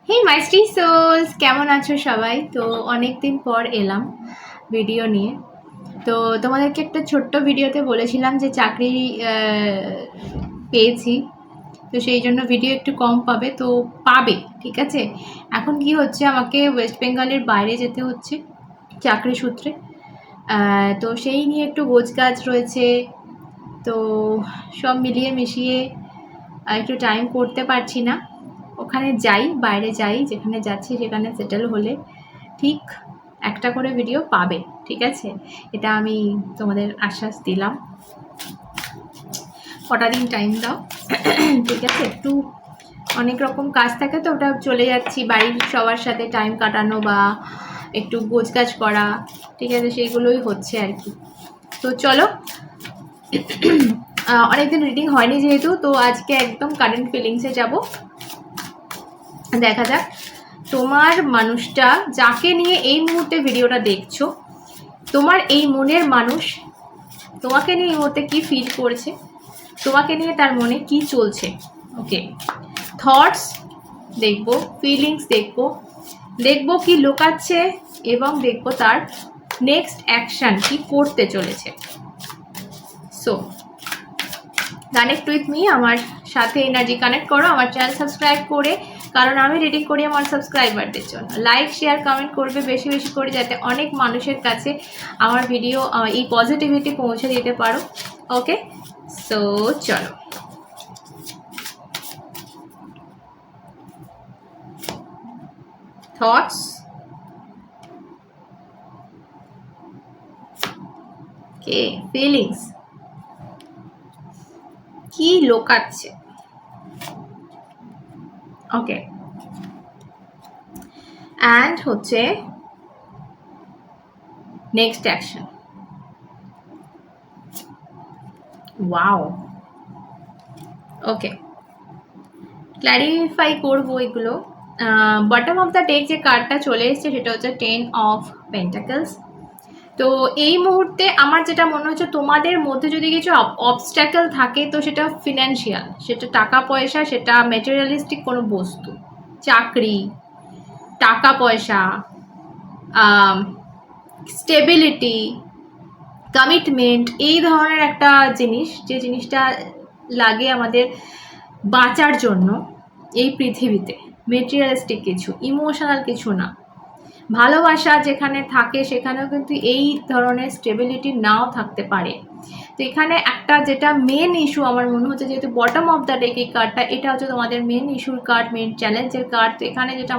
হে mystery sols, কেমন আছো সবাই? তো অনেক দিন পর এলাম ভিডিও নিয়ে। তো তোমাদেরকে একটা ছোট্ট ভিডিওতে বলেছিলাম যে চাকরি পেয়েছি, তো সেই জন্য ভিডিও একটু কম পাবে, তো পাবে, ঠিক আছে। এখন কি হচ্ছে, আমাকে ওয়েস্ট বেঙ্গলের বাইরে যেতে হচ্ছে চাকরি সূত্রে। তো সেই নিয়ে একটু গোছগাছ রয়েছে, তো সব মিলিয়ে মিশিয়ে একটু টাইম করতে পারছি না। ওখানে যাই, বাইরে যাই, যেখানে যাচ্ছি সেখানে সেটেল হলে ঠিক একটা করে ভিডিও পাবে, ঠিক আছে। এটা আমি তোমাদের আশ্বাস দিলাম। কটা দিন টাইম দাও, ঠিক আছে। একটু অনেক রকম কাজ থাকে, তো ওটা চলে যাচ্ছি বাড়ির সবার সাথে টাইম কাটানো বা একটু গোছগাছ করা, ঠিক আছে, সেইগুলোই হচ্ছে আর কি। তো চলো, অনেকদিন রিডিং হয়নি যেহেতু, তো আজকে একদম কারেন্ট ফিলিংসে যাব। দেখা যাক তোমার মানুষটা, যাকে নিয়ে এই মুহূর্তে ভিডিওটা দেখছো, তোমার এই মনের মানুষ তোমাকে নিয়ে এই মুহূর্তে কি ফিল করছে, তোমাকে নিয়ে তার মনে কি চলছে। ওকে, থটস দেখবো, ফিলিংস দেখবো কি লুকাচ্ছে, এবং দেখবো তার নেক্সট অ্যাকশন কি করতে চলেছে। সো কানেক্ট উইথ মি, আমার সাথে এনার্জি কানেক্ট করো, আমার চ্যানেল সাবস্ক্রাইব করে, কারণ আমি রিডিং করি আমার সাবস্ক্রাইবারদের জন্য। লাইক শেয়ার কমেন্ট করবে বেশি বেশি করে, যাতে অনেক মানুষের কাছে আমার ভিডিও এই পজিটিভিটি পৌঁছে দিতে পারো। ওকে, সো চলো। থটস, কে ফিলিংস, কি লোকাচ্ছে। ওকে, অ্যান্ড হচ্ছে নেক্সট অ্যাকশন। ওয়াও, ওকে, ক্ল্যারিফাই করবো এগুলো। বটম অফ দ্য ডেক যে কার্ডটা চলে এসছে সেটা হচ্ছে 10 অফ পেন্টাকলস। তো এই মুহূর্তে আমার যেটা মনে হচ্ছে, তোমাদের মধ্যে যদি কিছু অবস্ট্যাকল থাকে, তো সেটা ফিনান্সিয়াল, সেটা টাকা পয়সা, সেটা ম্যাটেরিয়ালিস্টিক কোনো বস্তু, চাকরি, টাকা পয়সা, স্টেবিলিটি, কমিটমেন্ট, এই ধরনের একটা জিনিস, যে জিনিসটা লাগে আমাদের বাঁচার জন্য এই পৃথিবীতে। মেটেরিয়ালিস্টিক কিছু, ইমোশনাল কিছু না। ভালোবাসা যেখানে থাকে সেখানেও কিন্তু এই ধরনের স্টেবিলিটি নাও থাকতে পারে। তো এখানে একটা যেটা মেন ইস্যু আমার মনে হচ্ছে, যেহেতু বটম অফ দ্য ডেক এই কার্ডটা, এটা হচ্ছে তোমাদের মেন ইস্যুর কার্ড, মেন চ্যালেঞ্জের কার্ড। তো এখানে যেটা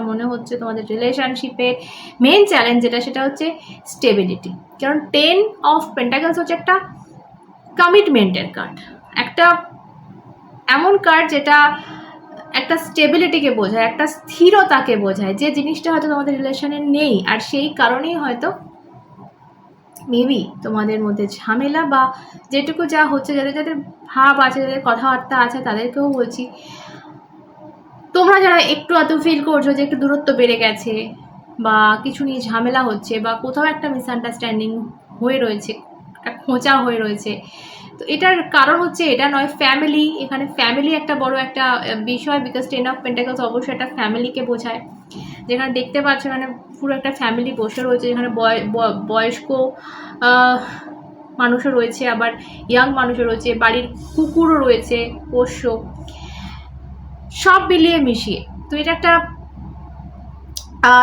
মনে হচ্ছে, তোমাদের রিলেশনশিপের মেন চ্যালেঞ্জ সেটা হচ্ছে স্টেবিলিটি। কারণ 10 অফ পেন্টাকলস হচ্ছে একটা কমিটমেন্টের কার্ড, একটা এমন কার্ড যেটা একটা স্টেবিলিটিকে বোঝায়, একটা স্থিরতাকে বোঝায়, যে জিনিসটা হয়তো তোমাদের রিলেশনে নেই। আর সেই কারণেই হয়তো মেবি তোমাদের মধ্যে ঝামেলা, বা যেটুকু যা হচ্ছে, যাদের যাদের ভাব আছে, যাদের কথাবার্তা আছে, তাদেরকেও বলছি, তোমরা যারা একটু এত ফিল করছো যে একটু দূরত্ব বেড়ে গেছে, বা কিছু নিয়ে ঝামেলা হচ্ছে, বা কোথাও একটা মিসআন্ডারস্ট্যান্ডিং হয়ে রয়েছে, একটা খোঁচা হয়ে রয়েছে, তো এটার কারণ হচ্ছে এটা নয়, ফ্যামিলি। এখানে ফ্যামিলি একটা বড় একটা বিষয়, বিকজ 10 অফ পেন্টাকলস অবশ্যই একটা ফ্যামিলিকে বোঝায়। যেখানে দেখতে পাচ্ছ এখানে পুরো একটা ফ্যামিলি বসে রয়েছে, যেখানে বয়স্ক মানুষও রয়েছে, আবার ইয়াং মানুষও রয়েছে, বাড়ির কুকুরও রয়েছে, পোষ্য, সব মিলিয়ে মিশিয়ে। তো এটা একটা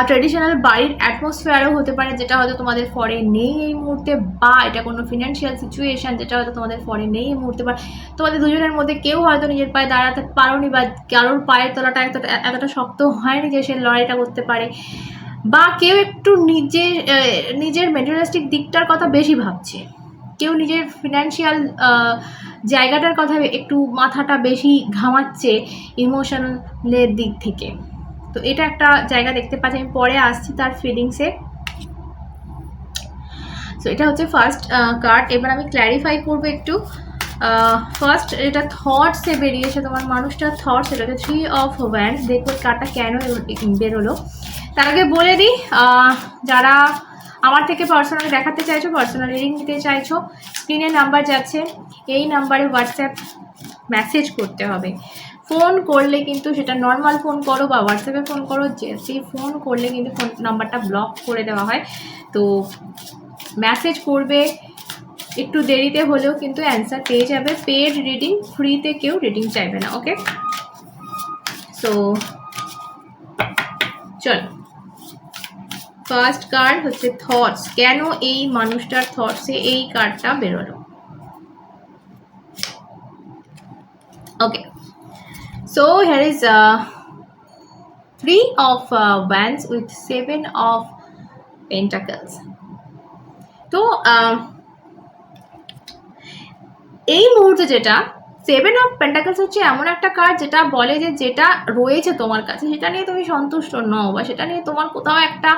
ট্রেডিশনাল বাড়ির অ্যাটমসফিয়ারও হতে পারে, যেটা হয়তো তোমাদের ফরে নেই এই মুহূর্তে, বা এটা কোনো ফিনান্সিয়াল সিচুয়েশান যেটা হয়তো তোমাদের ফরে নেই এই মুহূর্তে, বা তোমাদের দুজনের মধ্যে কেউ হয়তো নিজের পায়ে দাঁড়াতে পারোনি, বা কারোর পায়ের তলাটা এতটা শক্ত হয়নি যে সে লড়াইটা করতে পারে, বা কেউ একটু নিজের ম্যাটেরিয়ালিস্টিক দিকটার কথা বেশি ভাবছে, কেউ নিজের ফিনান্সিয়াল জায়গাটার কথা একটু মাথাটা বেশি ঘামাচ্ছে ইমোশনালের দিক থেকে। তো এটা একটা জায়গা দেখতে পাচ্ছি, আমি পরে আসছি তার ফিলিংসে। সো এটা হচ্ছে ফার্স্ট কার্ড। এবার আমি ক্ল্যারিফাই করবো একটু। ফার্স্ট এটা থটসে বেরিয়েছে, তোমার মানুষটার থটস, এটা হচ্ছে 3 অফ ওয়ান্ডস। দেখবো কার্ডটা কেন বেরোলো। তার আগে বলে দিই, যারা আমার থেকে পার্সোনালি দেখাতে চাইছো, পার্সোনাল রিডিং নিতে চাইছো, স্ক্রিনে নাম্বার যাচ্ছে, এই নাম্বারে হোয়াটসঅ্যাপ মেসেজ করতে হবে। ফোন করলে কিন্তু সেটা নর্মাল ফোন করো বা হোয়াটসঅ্যাপে ফোন করো, সেই ফোন করলে কিন্তু ফোন নাম্বারটা ব্লক করে দেওয়া হয়। তো মেসেজ করবে, একটু দেরিতে হলেও কিন্তু অ্যান্সার পেয়ে যাবে। পেড রিডিং, ফ্রিতে কেউ রিডিং চাইবে না। ওকে, সো চলো, ফার্স্ট কার্ড হচ্ছে থটস। কেন এই মানুষটার থটসে এই কার্ডটা বেরোলো? ওকে, so here is 3 of wands with 7 of pentacles. তো এই মুহূর্তে যেটা 7 of pentacles হচ্ছে এমন একটা কার্ড যেটা বলে যে যেটা রয়েছে তোমার কাছে সেটা নিয়ে তুমি সন্তুষ্ট নও, বা সেটা নিয়ে তোমার কোথাও একটা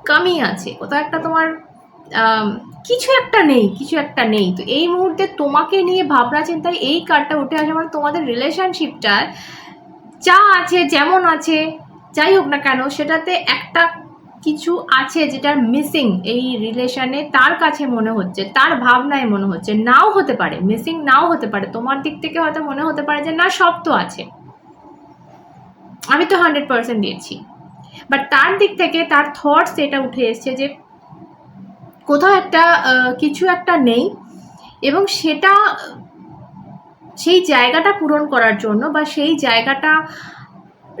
কমি আছে, কোথাও একটা তোমার কিছু একটা নেই। তো এই মুহূর্তে তোমাকে নিয়ে ভাবনা চিন্তায় এই কার্ডটা উঠে আসে, মানে তোমাদের রিলেশনশিপটা যা আছে, যেমন আছে, যাই হোক না কেন, সেটাতে একটা কিছু আছে যেটা মিসিং এই রিলেশনে। তার কাছে মনে হচ্ছে, তার ভাবনায় মনে হচ্ছে, নাও হতে পারে, মিসিং নাও হতে পারে, তোমার দিক থেকে হয়তো মনে হতে পারে যে না সব তো আছে, আমি তো 100% দিয়েছি, বাট তার দিক থেকে তার থটস এটা উঠে এসছে যে কোথাও একটা কিছু একটা নেই, এবং সেটা সেই জায়গাটা পূরণ করার জন্য বা সেই জায়গাটা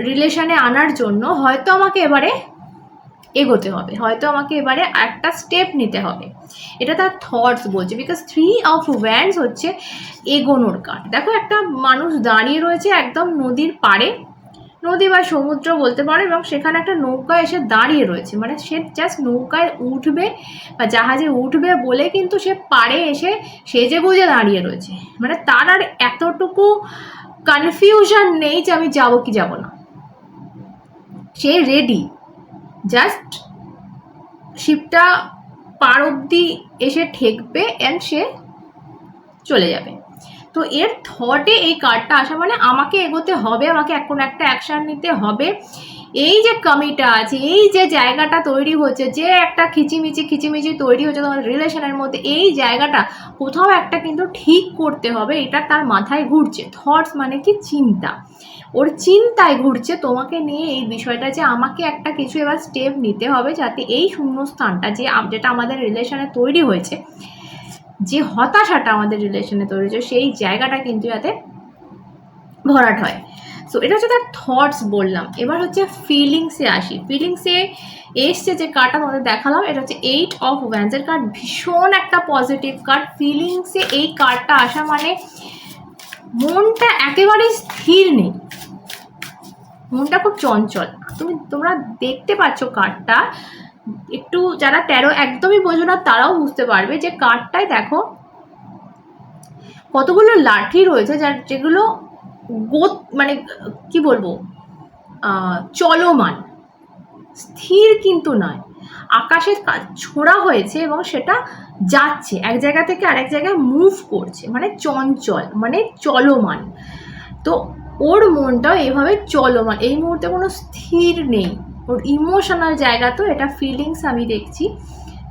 রিলেশনে আনার জন্য হয়তো আমাকে এবারে এগোতে হবে, হয়তো আমাকে এবারে একটা স্টেপ নিতে হবে, এটা তার থটস বলছে। বিকজ 3 of wands হচ্ছে এগোনোর কার্ড। দেখো, একটা মানুষ দাঁড়িয়ে রয়েছে একদম নদীর পাড়ে, নদী বা সমুদ্র বলতে পারো, এবং সেখানে একটা নৌকা এসে দাঁড়িয়ে রয়েছে, মানে সে জাস্ট নৌকায় উঠবে বা জাহাজে উঠবে বলে কিন্তু সে পাড়ে এসে সেজে গুজে দাঁড়িয়ে রয়েছে, মানে তার আর এতটুকু কনফিউশন নেই যে আমি যাবো কি যাব না, সে রেডি, জাস্ট শিপটা পার অব্দি এসে ঠেকবে অ্যান্ড সে চলে যাবে। তো এর থটে এই কার্ডটা আসা মানে আমাকে এগোতে হবে, আমাকে কোনো একটা অ্যাকশান নিতে হবে। এই যে কমিটা আছে, এই যে জায়গাটা তৈরি হচ্ছে, যে একটা খিচিমিচি তৈরি হচ্ছে তোমার রিলেশনের মধ্যে, এই জায়গাটা কোথাও একটা কিন্তু ঠিক করতে হবে, এটা তার মাথায় ঘুরছে। থটস মানে কি? চিন্তা, ওর চিন্তায় ঘুরছে তোমাকে নিয়ে এই বিষয়টা, যে আমাকে একটা কিছু এবার স্টেপ নিতে হবে যাতে এই শূন্যস্থানটা যেটা আমাদের রিলেশনে তৈরি হয়েছে, যে হতাশাটা আমাদের রিলেশনে তৈরি হয়েছে, সেই জায়গাটা কিন্তু যাতে ভরাট হয়। সো এটা হচ্ছে তার থটস বললাম। এবার হচ্ছে ফিলিংসে আসি। ফিলিংসে এসছে যে কার্ডটা তোমাদের দেখালাম, এটা হচ্ছে 8 of wands এর কার্ড, ভীষণ একটা পজিটিভ কার্ড। ফিলিংসে এই কার্ডটা আসা মানে মনটা একেবারে স্থির নেই, মনটা খুব চঞ্চল। তোমরা দেখতে পাচ্ছ কার্ডটা, একটু যারা ট্যারো একদমই বোঝো না তারাও বুঝতে পারবে যে কার্ডটায় দেখো কতগুলো লাঠি রয়েছে, যেগুলো মানে কি বলবো, চলমান, স্থির কিন্তু নয়, আকাশে ছোড়া হয়েছে এবং সেটা যাচ্ছে এক জায়গা থেকে আরেক জায়গায় মুভ করছে, মানে চঞ্চল, মানে চলমান। তো ওর মনটাও এভাবে চলমান, এই মুহূর্তে কোনো স্থির নেই, ওর ইমোশনাল জায়গা, তো এটা ফিলিংস আমি দেখছি।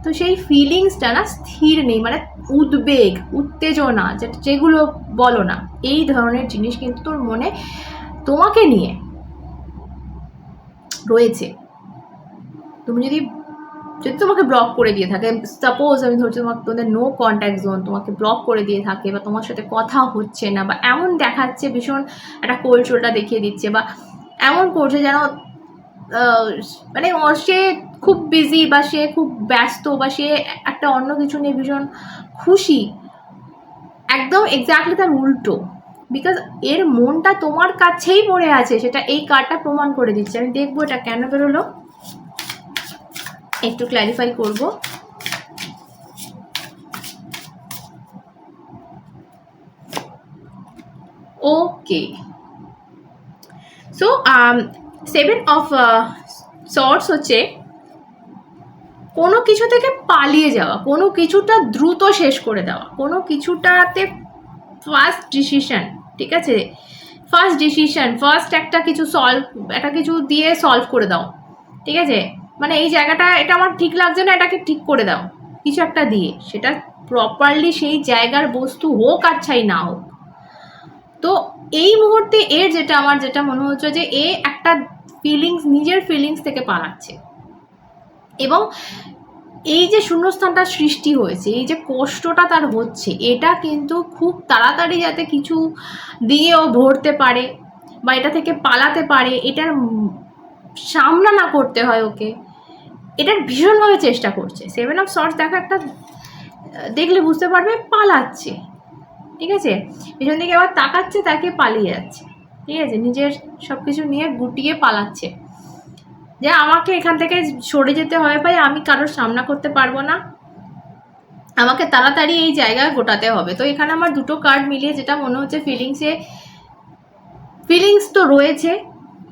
তো সেই ফিলিংসটা না স্থির নেই, মানে উদ্বেগ, উত্তেজনা, যেগুলো বলো না, এই ধরনের জিনিস কিন্তু তোর মনে তোমাকে নিয়ে রয়েছে। তুমি যদি তোমাকে ব্লক করে দিয়ে থাকে, সাপোজ আমি ধরছি তোমাদের নো কন্ট্যাক্ট জোন, তোমাকে ব্লক করে দিয়ে থাকে, বা তোমার সাথে কথা হচ্ছে না, বা এমন দেখাচ্ছে ভীষণ একটা কোল্ড শোল্ডার দেখিয়ে দিচ্ছে, বা এমন করছে যেন মানে সে খুব বিজি, বা সে খুব ব্যস্ত, বা সে একটা অন্য কিছু নিয়ে ভীষণ খুশি, একদম এক্স্যাক্টলি তার উল্টো। বিকজ এর মনটা তোমার কাছেই পড়ে আছে, সেটা এই কার্ডটা প্রমাণ করে দিচ্ছে। আমি দেখবো এটা কেন বেরোলো, একটু ক্ল্যারিফাই করব। ওকে, সো 7 of swords হচ্ছে কোনো কিছু থেকে পালিয়ে যাওয়া, কোনো কিছুটা দ্রুত শেষ করে দেওয়া, কোনো কিছুটাতে ফার্স্ট ডিসিশন, ঠিক আছে, ফার্স্ট একটা কিছু দিয়ে সলভ করে দাও, ঠিক আছে, মানে এই জায়গাটা এটা আমার ঠিক লাগছে না, এটাকে ঠিক করে দাও কিছু একটা দিয়ে, সেটা প্রপারলি সেই জায়গার বস্তু হোক আর চাই না হোক। তো এই মুহূর্তে এর আমার যেটা মনে হচ্ছে যে এ একটা নিজের ফিলিংস থেকে পালাচ্ছে, এবং এই যে শূন্যস্থানটা সৃষ্টি হয়েছে, এই যে কষ্টটা তার হচ্ছে, এটা কিন্তু খুব তাড়াতাড়ি যাতে কিছু দিয়ে ও ভরতে পারে বা এটা থেকে পালাতে পারে, এটার সামনা না করতে হয় ওকে, এটার ভীষণভাবে চেষ্টা করছে। 7 অফ সর্টস দেখো, একটা দেখলে বুঝতে পারবে পালাচ্ছে, ঠিক আছে, পেছন দিকে আবার তাকাচ্ছে, তাকে পালিয়ে যাচ্ছে, ঠিক আছে, নিজের সব কিছু নিয়ে গুটিয়ে পালাচ্ছে যে আমাকে এখান থেকে সরে যেতে হবে, ভাই আমি কারোর সামনা করতে পারবো না, আমাকে তাড়াতাড়ি এই জায়গায় গোটাতে হবে। তো এখানে আমার দুটো কার্ড মিলিয়ে যেটা মনে হচ্ছে, ফিলিংস তো রয়েছে,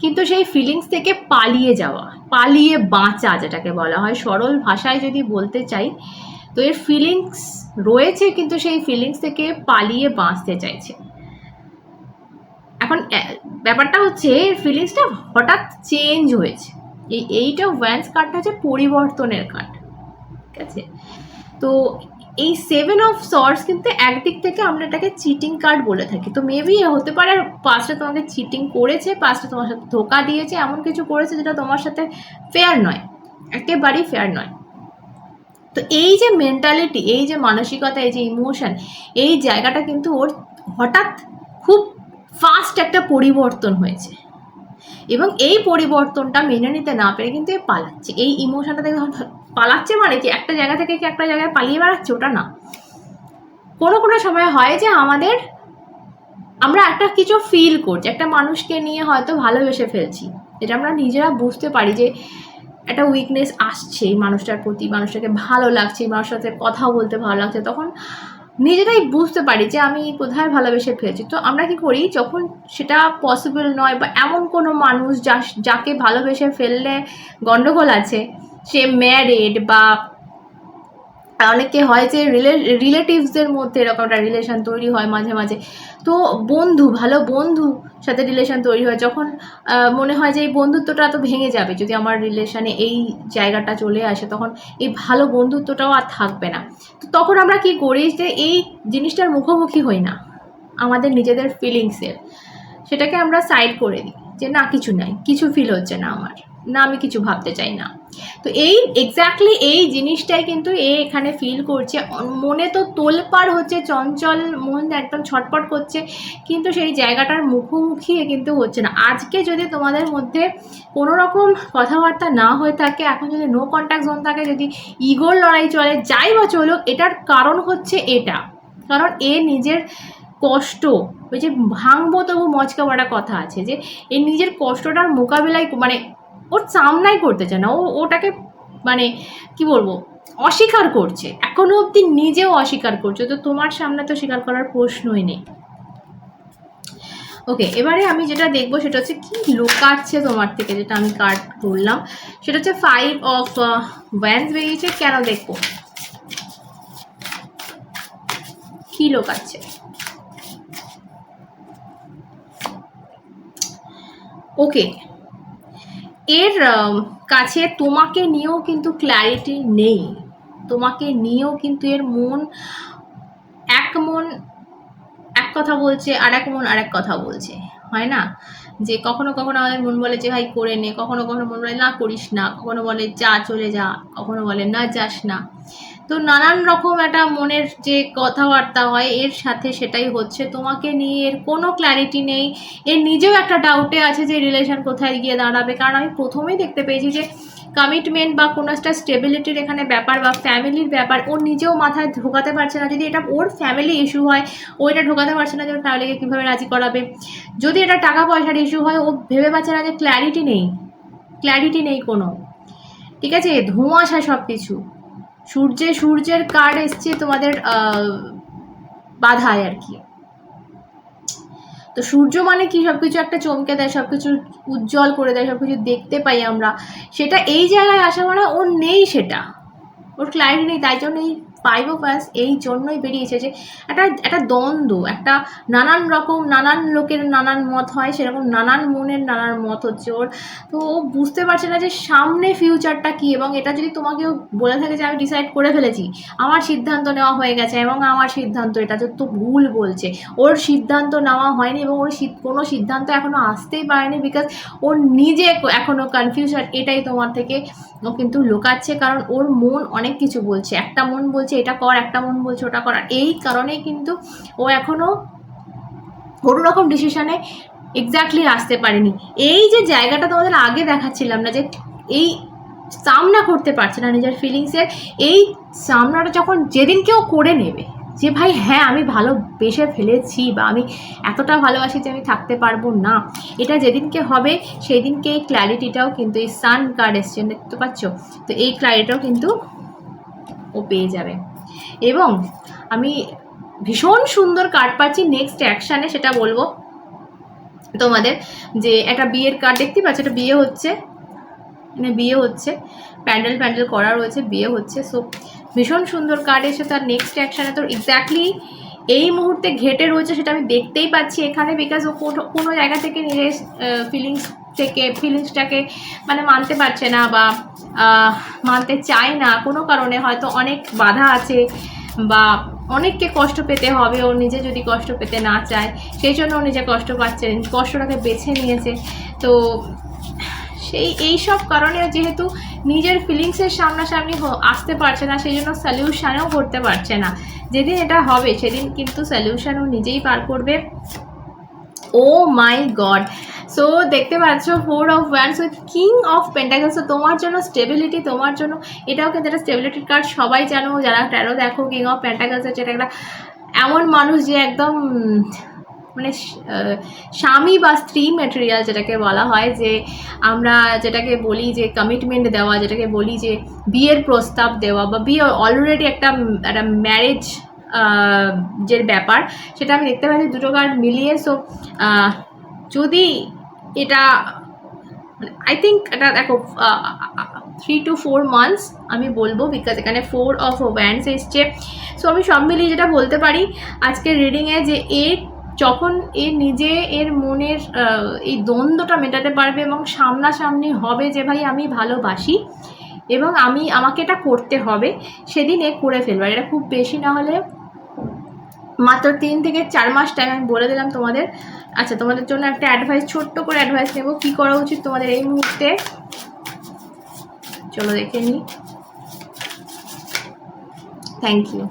কিন্তু সেই ফিলিংস থেকে পালিয়ে যাওয়া, পালিয়ে বাঁচা যেটাকে বলা হয়, সরল ভাষায় যদি বলতে চাই, তো এর ফিলিংস রয়েছে কিন্তু সেই ফিলিংস থেকে পালিয়ে বাঁচতে চাইছে। এখন ব্যাপারটা হচ্ছে ফিলিংসটা হঠাৎ চেঞ্জ হয়েছে। এই 8 অফ ওয়ান্স কার্ডটা হচ্ছে পরিবর্তনের কার্ড, ঠিক আছে। তো এই 7 অফ সর্টস কিন্তু একদিক থেকে আমরা এটাকে চিটিং কার্ড বলে থাকি। তো মেবি হতে পারে পাস্টে তোমাকে চিটিং করেছে, পাস্টে তোমার সাথে ধোকা দিয়েছে, এমন কিছু করেছে যেটা তোমার সাথে ফেয়ার নয়, একেবারেই ফেয়ার নয়। তো এই যে মেন্টালিটি, এই যে মানসিকতা, এই যে ইমোশন, এই জায়গাটা কিন্তু ওর হঠাৎ খুব ফাস্ট একটা পরিবর্তন হয়েছে, এবং এই পরিবর্তনটা মেনে নিতে না পেরে কিন্তু পালাচ্ছে। এই ইমোশনটা থেকে পালাচ্ছে মানে কি একটা জায়গা থেকে কি একটা জায়গায় পালিয়ে বেড়াচ্ছে, ওটা না। কোনো কোনো সময় হয় যে আমরা একটা কিছু ফিল করছি, একটা মানুষকে নিয়ে হয়তো ভালোবেসে ফেলছি, এটা আমরা নিজেরা বুঝতে পারি যে একটা উইকনেস আসছে এই মানুষটার প্রতি, মানুষটাকে ভালো লাগছে, মানুষটার সাথে কথা বলতে ভালো লাগছে, তখন নিজেরাই বুঝতে পারি যে আমি কোথায় ভালোবেসে ফেলেছি। তো আমরা কি করি, যখন সেটা পসিবল নয় বা এমন কোনো মানুষ যাকে ভালোবেসে ফেললে গন্ডগোল আছে, সে ম্যারিড বা অনেকে হয় যে রিলেটিভসদের মধ্যে এরকম একটা রিলেশন তৈরি হয় মাঝে মাঝে, তো ভালো বন্ধু সাথে রিলেশন তৈরি হয়, যখন মনে হয় যে এই বন্ধুত্বটা তো ভেঙে যাবে যদি আমার রিলেশনে এই জায়গাটা চলে আসে, তখন এই ভালো বন্ধুত্বটাও আর থাকবে না। তো তখন আমরা কি করি, যে এই জিনিসটার মুখোমুখি হই না আমাদের নিজেদের ফিলিংসের, সেটাকে আমরা সাইড করে দিই যে না কিছু নাই, কিছু ফিল হচ্ছে না আমার, না আমি কিছু ভাবতে চাই না। তো এই এক্স্যাক্টলি এই জিনিসটাই কিন্তু এখানে ফিল করছে, মনে তো তোলপাড় হচ্ছে, চঞ্চল মন একদম ছটপট করছে, কিন্তু সেই জায়গাটার মুখোমুখি কিন্তু হচ্ছে না। আজকে যদি তোমাদের মধ্যে কোনো রকম কথাবার্তা না হয়ে থাকে, এখন যদি নো কন্ট্যাক্ট জোন থাকে, যদি ইগোর লড়াই চলে, যাই বা চলুক, এটার কারণ হচ্ছে এটা, কারণ নিজের কষ্ট, ওই যে ভাঙবো তবু মচকা বাড়া কথা আছে, যে এই নিজের কষ্টটার মোকাবিলায় মানে ওর সামনাই করতে চায় না, ওটাকে মানে কি বলবো অস্বীকার করছে, এখনো অবধি নিজেও অস্বীকার করছে। তো তোমার সামনে তো স্বীকার করার প্রশ্নই নেই। ওকে, এবারে আমি যেটা দেখবো সেটা হচ্ছে কি লুকাচ্ছে তোমার থেকে, যেটা আমি কার্ড তুললাম সেটা হচ্ছে 5 অফ ওয়ান্স বেরিয়েছে। কেন দেখবো কি লুকাচ্ছে? ওকে, এর কাছে তোমাকে নিয়েও কিন্তু ক্ল্যারিটি নেই, তোমাকে নিয়েও কিন্তু এর মন এক কথা বলছে, আর এক মন আর এক কথা বলছে, হয় না? যে কখনো কখনো আমাদের মন বলে যে ভাই করে নে, কখনো কখনো মন বলে না করিস না, কখনো বলে যা চলে যা, কখনো বলে না যাস না। তো নানান রকম একটা মনের যে কথাবার্তা হয়, এর সাথে সেটাই হচ্ছে, তোমাকে নিয়ে এর কোনো ক্ল্যারিটি নেই, এর নিজেও একটা ডাউটে আছে যে রিলেশন কোথায় গিয়ে দাঁড়াবে। কারণ আমি প্রথমেই দেখতে পেয়েছি যে কমিটমেন্ট বা কোনো একটা স্টেবিলিটির এখানে ব্যাপার বা ফ্যামিলির ব্যাপার ওর নিজেও মাথায় ঢোকাতে পারছে না। যদি এটা ওর ফ্যামিলি ইস্যু হয়, ও এটা ঢোকাতে পারছে না যে ওর ফ্যামিলিকে কীভাবে রাজি করাবে। যদি এটা টাকা পয়সার ইস্যু হয়, ও ভেবে পাচ্ছে না যে ক্ল্যারিটি নেই কোনো, ঠিক আছে, ধোঁয়াশা সব কিছু। সূর্যের কার্ড এসছে তোমাদের বাধায় আর কি। তো সূর্য মানে কি, সবকিছু একটা চমকে দেয়, সবকিছু উজ্জ্বল করে দেয়, সবকিছু দেখতে পাই আমরা, সেটা এই জায়গায় আসা মানে ওর নেই, সেটা ওর ক্ল্যারিটি নেই, তাই জন্য এই 5 এই জন্যই বেরিয়েছে যে একটা দ্বন্দ্ব, একটা নানান রকম, নানান লোকের নানান মত হয়, সেরকম নানান মনের নানান মত হচ্ছে ওর। তো ও বুঝতে পারছে না যে সামনে ফিউচারটা কী, এবং এটা যদি তোমাকেও বলে থাকে যে আমি ডিসাইড করে ফেলেছি, আমার সিদ্ধান্ত নেওয়া হয়ে গেছে এবং আমার সিদ্ধান্ত এটা তো ভুল বলছে। ওর সিদ্ধান্ত নেওয়া হয়নি এবং ওর কোনো সিদ্ধান্ত এখনও আসতেই পারেনি, বিকজ ওর নিজে এখনও কনফিউশন, এটাই তোমার থেকে ও কিন্তু লুকাচ্ছে। কারণ ওর মন অনেক কিছু বলছে, একটা মন বলছে এটা কর, একটা মন বলছে ওটা কর, এই কারণেই কিন্তু ও এখনও কোনো রকম ডিসিশনে এক্স্যাক্টলি আসতে পারেনি। এই যে জায়গাটা তোমাদের আগে দেখাচ্ছিলাম না, যে এই সামনা করতে পারছে না নিজের ফিলিংসের, এই সামনাটা যখন যেদিন কেউ করে নেবে যে ভাই হ্যাঁ আমি ভালোবেসে ফেলেছি বা আমি এতটা ভালোবাসি যে আমি থাকতে পারবো না, এটা যেদিনকে হবে সেই দিনকে এই ক্ল্যারিটিটাও কিন্তু, এই সান কার্ড এসছে দেখতে পাচ্ছ, তো এই ক্ল্যারিটিটাও কিন্তু ও পেয়ে যাবে। এবং আমি ভীষণ সুন্দর কার্ড পাচ্ছি নেক্সট অ্যাকশানে, সেটা বলবো তোমাদের, যে একটা বিয়ের কার্ড দেখতে পাচ্ছ, একটা বিয়ে হচ্ছে, মানে বিয়ে হচ্ছে, প্যান্ডেল করা রয়েছে, বিয়ে হচ্ছে। সো ভীষণ সুন্দর কার্ড এসে তার নেক্সট অ্যাকশানে তো এক্স্যাক্টলি এই মুহূর্তে ঘেটে রয়েছে, সেটা আমি দেখতেই পাচ্ছি এখানে, বিকজ ও কোনো জায়গা থেকে নিজের ফিলিংসটাকে মানে মানতে পারছে না বা মানতে চায় না কোনো কারণে, হয়তো অনেক বাধা আছে বা অনেককে কষ্ট পেতে হবে, ও নিজে যদি কষ্ট পেতে না চায় সেই জন্য ও নিজে কষ্ট পাচ্ছে, কষ্টটাকে বেছে নিয়েছে। তো এই সব কারণে যেহেতু নিজের ফিলিংসের সামনাসামনি আসতে পারছে না, সেই জন্য সলিউশনও করতে পারছে না। যেদিন এটা হবে সেদিন কিন্তু সলিউশনও নিজেই বার করবে। ও মাই গড, সো দেখতে পাচ্ছ 4 of Wands with king of pentacles. তো তোমার জন্য স্টেবিলিটি, তোমার জন্য এটাও কিন্তু একটা স্টেবিলিটির কার্ড। সবাই জানো যারা ট্যারো দেখো, কিং অফ পেন্টাকলস হচ্ছে এটা একটা এমন মানুষ যে একদম মানে স্বামী বা স্ত্রী ম্যাটেরিয়াল যেটাকে বলা হয়, যে আমরা যেটাকে বলি যে কমিটমেন্ট দেওয়া, যেটাকে বলি যে বিয়ের প্রস্তাব দেওয়া বা বিয়ে অলরেডি একটা ম্যারেজ যে ব্যাপার, সেটা আমি দেখতে পাচ্ছি দুটো কার্ড মিলিয়ে। সো যদি এটা আই থিঙ্ক এটা দেখো 3 to 4 months আমি বলবো, বিকজ এখানে 4 of Wands এসছে। সো আমি সব মিলিয়ে যেটা বলতে পারি আজকের রিডিংয়ে, যে যখন নিজে এর মনের এই দ্বন্দ্বটা মেটাতে পারবে এবং সামনাসামনি হবে যে ভাই আমি ভালোবাসি এবং আমাকে এটা করতে হবে, সেদিন করে ফেলবে। এটা খুব বেশি না হলে মাত্র 3 থেকে 4 মাস টাইম আমি বলে দিলাম তোমাদের। আচ্ছা, তোমাদের জন্য একটা অ্যাডভাইস, ছোট্ট করে অ্যাডভাইস নেব, কী করা উচিত তোমাদের এই মুহূর্তে, চলো দেখে নিই। Thank you.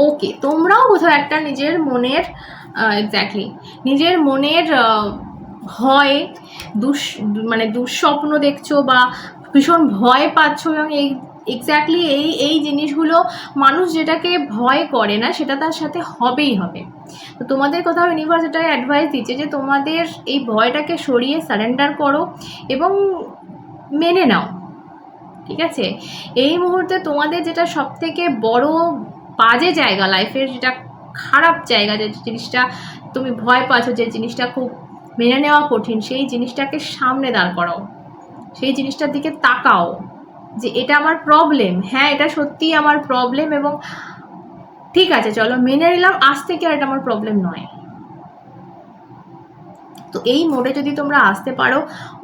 ওকে, তোমরাও কোথাও একটা নিজের মনের এক্স্যাক্টলি নিজের মনের ভয়, মানে দুঃস্বপ্ন দেখছো বা ভীষণ ভয় পাচ্ছ, এবং এক্স্যাক্টলি এই জিনিসগুলো মানুষ যেটাকে ভয় করে না সেটা তার সাথে হবেই হবে। তো তোমাদের কোথাও ইউনিভার্স এটাই অ্যাডভাইস দিচ্ছে যে তোমাদের এই ভয়টাকে সরিয়ে সারেন্ডার করো এবং মেনে নাও, ঠিক আছে? এই মুহূর্তে তোমাদের যেটা সবথেকে বড় বাজে জায়গা লাইফের, যেটা খারাপ জায়গা, যে জিনিসটা তুমি ভয় পাচ্ছ, যে জিনিসটা খুব মেনে নেওয়া কঠিন, সেই জিনিসটাকে সামনে দাঁড় করাও, সেই জিনিসটার দিকে তাকাও যে এটা আমার প্রবলেম, হ্যাঁ এটা সত্যিই আমার প্রবলেম, এবং ঠিক আছে চলো মেনে নিলাম, আজ থেকে আর এটা আমার প্রবলেম নয়। তো এই মোডে যদি তোমরা আসতে পারো,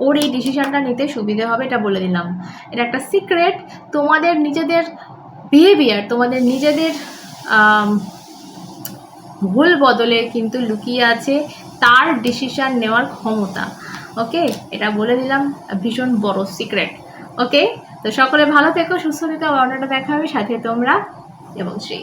ওর এই ডিসিশনটা নিতে সুবিধে হবে, এটা বলে দিলাম। এটা একটা সিক্রেট, তোমাদের নিজেদের বিহেভিয়ার, তোমাদের নিজেদের ভুল বদলে কিন্তু লুকিয়ে আছে তার ডিসিশন নেওয়ার ক্ষমতা। ওকে, এটা বলে দিলাম, ভীষণ বড় সিক্রেট। ওকে, তো সকলে ভালো থেকো, সুস্থ থেকো, অন্যটা দেখা হবে, সাথে তোমরা এবং শ্রী।